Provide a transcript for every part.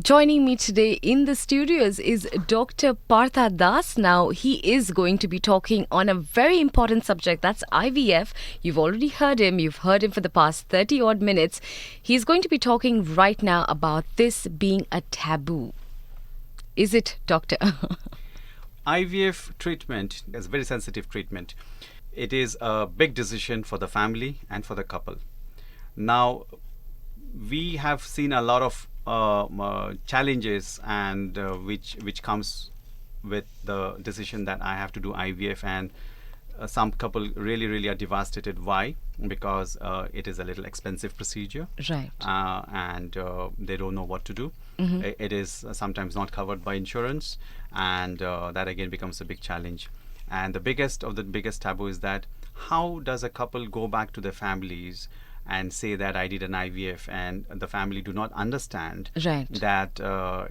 Joining me today in the studios is Dr. Partha Das. Now, he is going to be talking on a very important subject, that's IVF. You've already heard him. You've heard him for the past 30 odd minutes. He's going to be talking right now about this being a taboo. Is it, doctor? IVF treatment is a very sensitive treatment. It is a big decision for the family and for the couple. Now, we have seen a lot of challenges and which comes with the decision that I have to do IVF, and some couple really are devastated. Why? Because it is a little expensive procedure, Right. and they don't know what to do. It is sometimes not covered by insurance, and that again becomes a big challenge. And the biggest taboo is that how does a couple go back to their families and say that I did an IVF, and the family do not understand Right. that how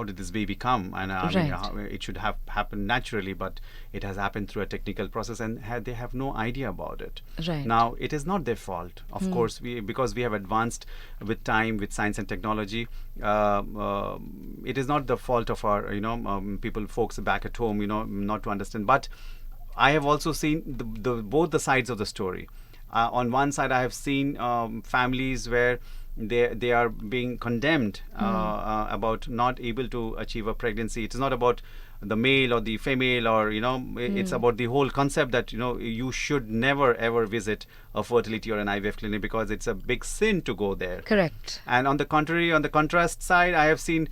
did this baby come, and I mean, Right. it should have happened naturally, but it has happened through a technical process, and they have no idea about it. Right. Now, it is not their fault, of course. Because we have advanced with time, with science and technology, it is not the fault of our folks back at home, not to understand. But I have also seen both the sides of the story. On one side, I have seen families where they are being condemned about not able to achieve a pregnancy. It is not about the male or the female, or it's about the whole concept that you should never ever visit a fertility or an IVF clinic, because it's a big sin to go there. Correct. And on the contrary, on the contrast side, I have seen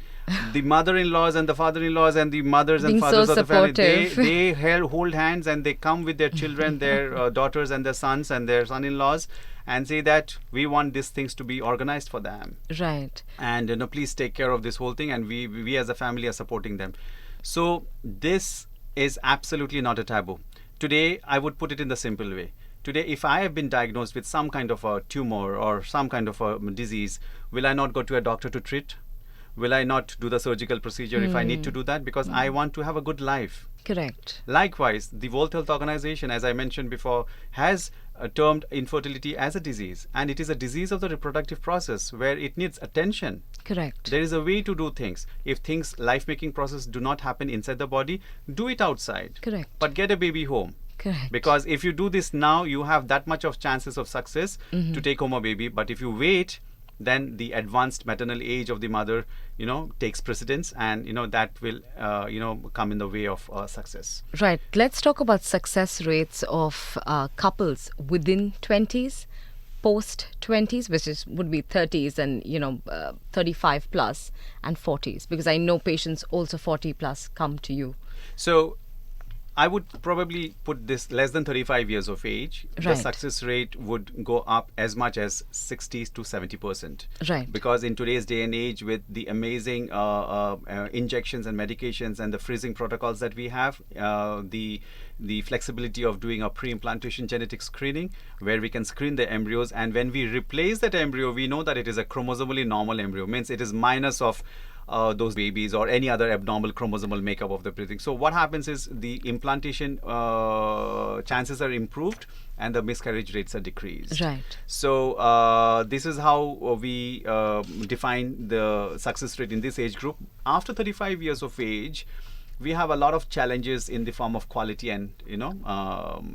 the mother-in-laws and the father-in-laws and the mothers and Being fathers so of the family. supportive. They hold hands, and they come with their children, their daughters and their sons and their son-in-laws, and say that we want these things to be organized for them. Right. And please take care of this whole thing, and we as a family are supporting them. So this is absolutely not a taboo. Today, I would put it in the simple way. Today, if I have been diagnosed with some kind of a tumor or some kind of a disease, will I not go to a doctor to treat? Will I not do the surgical procedure if I need to do that? Because I want to have a good life. Correct. Likewise, the World Health Organization, as I mentioned before, has termed infertility as a disease, and it is a disease of the reproductive process where it needs attention. Correct. There is a way to do things. If life-making process do not happen inside the body, do it outside. Correct. But get a baby home. Correct. Because if you do this now, you have that much of chances of success to take home a baby. But if you wait, then the advanced maternal age of the mother, takes precedence, and that will, come in the way of success. Right. Let's talk about success rates of couples within 20s, post 20s, which would be 30s and 35 plus, and 40s, because I know patients also 40 plus come to you. So I would probably put this less than 35 years of age. The Right. success rate would go up as much as 60 to 70%. Right. Because in today's day and age, with the amazing injections and medications and the freezing protocols that we have, the flexibility of doing a pre-implantation genetic screening, where we can screen the embryos, and when we replace that embryo, we know that it is a chromosomally normal embryo. Means it is minus of those babies or any other abnormal chromosomal makeup of the breathing. So what happens is the implantation chances are improved, and the miscarriage rates are decreased. Right. So this is how we define the success rate in this age group. After 35 years of age, we have a lot of challenges in the form of quality and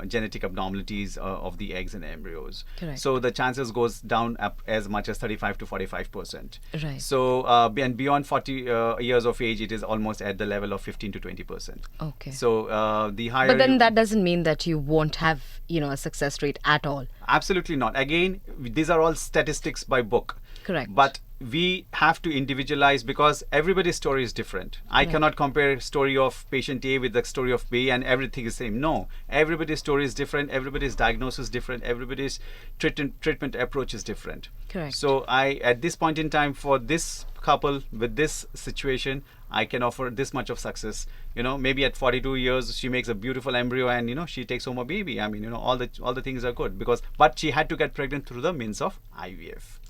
genetic abnormalities of the eggs and embryos. Correct. So the chances goes down up as much as 35 to 45%. Right. So and beyond 40 years of age, it is almost at the level of 15 to 20%. Okay. So the higher. But then that doesn't mean that you won't have, a success rate at all. Absolutely not. Again, these are all statistics by book. Correct. But we have to individualize, because everybody's story is different. I cannot compare story of patient A with the story of B and everything is same. No, everybody's story is different. Everybody's diagnosis is different. Everybody's treatment approach is different. Correct. So at this point in time, for this couple with this situation, I can offer this much of success. Maybe at 42 years, she makes a beautiful embryo, and she takes home a baby. I mean, all the things are good, but she had to get pregnant through the means of IVF.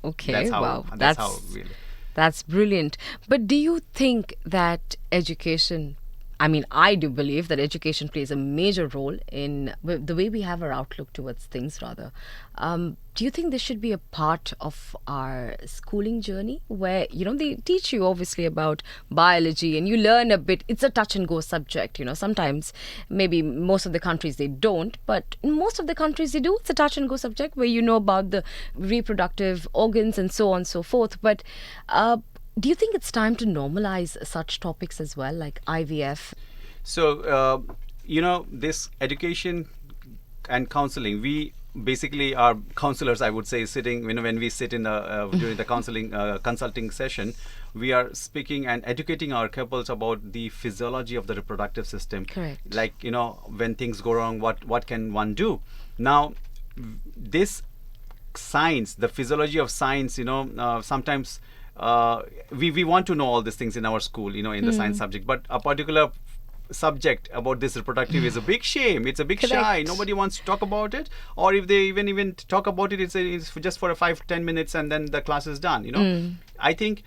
Okay. That's how, Wow. That's how we. That's brilliant. But do you think that education I mean, I do believe that education plays a major role in the way we have our outlook towards things, rather. Do you think this should be a part of our schooling journey where, they teach you obviously about biology and you learn a bit? It's a touch and go subject, sometimes maybe most of the countries they don't, but in most of the countries they do. It's a touch and go subject where you know about the reproductive organs and so on and so forth. But do you think it's time to normalize such topics as well, like IVF? So, this education and counseling, we basically are counselors, I would say, sitting, when we sit in the during the counseling consulting session, we are speaking and educating our couples about the physiology of the reproductive system. Correct. Like, when things go wrong, what can one do? Now, this science, the physiology of science, sometimes we want to know all these things in our school, in the science subject, but a particular subject about this reproductive is a big shame. It's a big Correct. shy. Nobody wants to talk about it, or if they even talk about it, it's just for 5-10 minutes and then the class is done. I think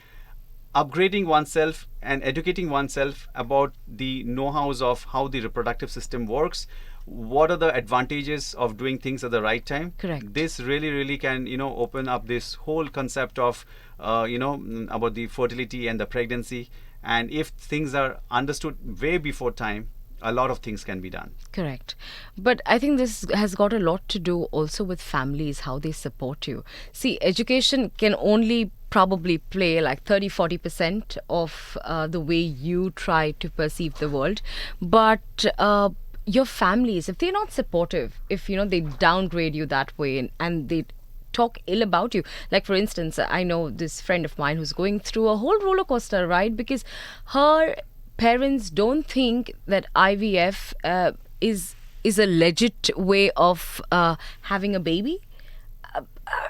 upgrading oneself and educating oneself about the know-hows of how the reproductive system works, what are the advantages of doing things at the right time. Correct. This really can open up this whole concept of about the fertility and the pregnancy. And if things are understood way before time, a lot of things can be done. Correct. But I think this has got a lot to do also with families, how they support you. See, education can only probably play like 30-40% of the way you try to perceive the world. But your families, if they're not supportive, if they downgrade you that way and they talk ill about you, like for instance, I know this friend of mine who's going through a whole roller coaster ride because her parents don't think that IVF is a legit way of having a baby.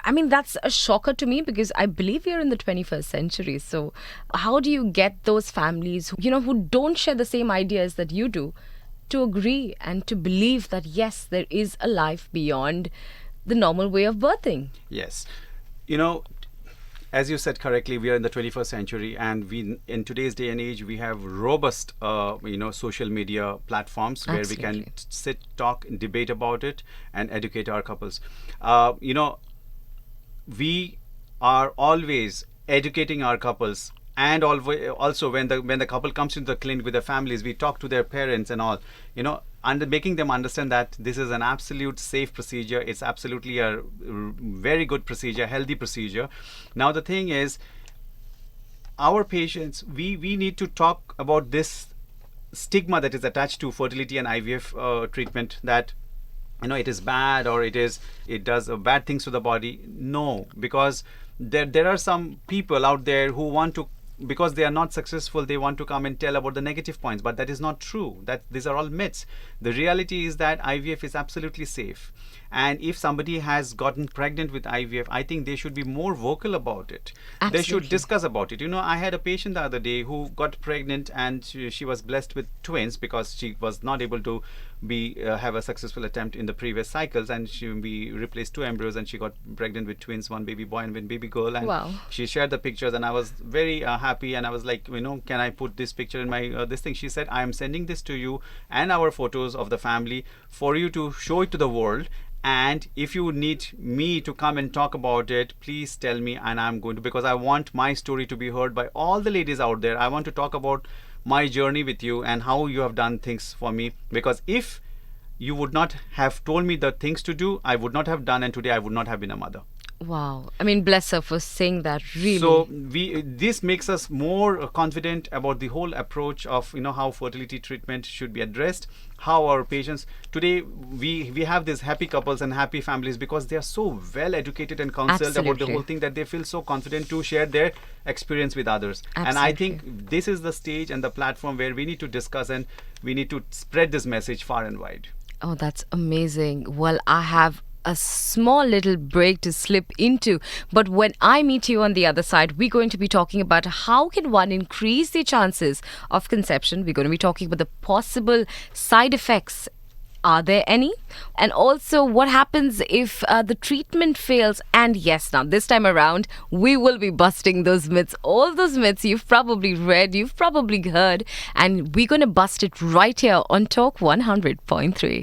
I mean, that's a shocker to me because I believe we're in the 21st century. So how do you get those families who don't share the same ideas that you do to agree and to believe that yes, there is a life beyond the normal way of birthing? Yes. As you said correctly, we are in the 21st century, and we, in today's day and age, we have robust, social media platforms where we Absolutely. can sit, talk, and debate about it, and educate our couples. We are always educating our couples, and also when the couple comes into the clinic with their families, we talk to their parents and all, and making them understand that this is an absolute safe procedure. It's absolutely a very good procedure, healthy procedure. Now the thing is, our patients, we need to talk about this stigma that is attached to fertility and IVF treatment, that it is bad, or it does bad things to the body. No, because there are some people out there who want to, because they are not successful, they want to come and tell about the negative points, but that is not true. That these are all myths. The reality is that IVF is absolutely safe, and if somebody has gotten pregnant with IVF, I think they should be more vocal about it. Absolutely. They should discuss about it. I had a patient the other day who got pregnant, and she was blessed with twins because she was not able to have a successful attempt in the previous cycles, and we replaced 2 embryos, and she got pregnant with twins, one baby boy and one baby girl. And Wow. she shared the pictures, and I was very happy, and I was like, can I put this picture in my this thing? She said, I am sending this to you and our photos of the family for you to show it to the world, and if you need me to come and talk about it, please tell me, and I'm going to, because I want my story to be heard by all the ladies out there. I want to talk about my journey with you and how you have done things for me, because if you would not have told me the things to do, I would not have done, and today I would not have been a mother. Wow. I mean, bless her for saying that, really. So this makes us more confident about the whole approach of how fertility treatment should be addressed, how our patients today, we have these happy couples and happy families because they are so well educated and counseled about the Absolutely. whole thing that they feel so confident to share their experience with others. And I Absolutely. think this is the stage and the platform where we need to discuss, and we need to spread this message far and wide. Oh, that's amazing. Well, I have a small little break to slip into, but when I meet you on the other side, we're going to be talking about how can one increase the chances of conception. We're going to be talking about the possible side effects Are there any? And also, what happens if the treatment fails? And yes, now this time around, we will be busting those myths. All those myths you've probably read, you've probably heard, and we're going to bust it right here on Talk 100.3.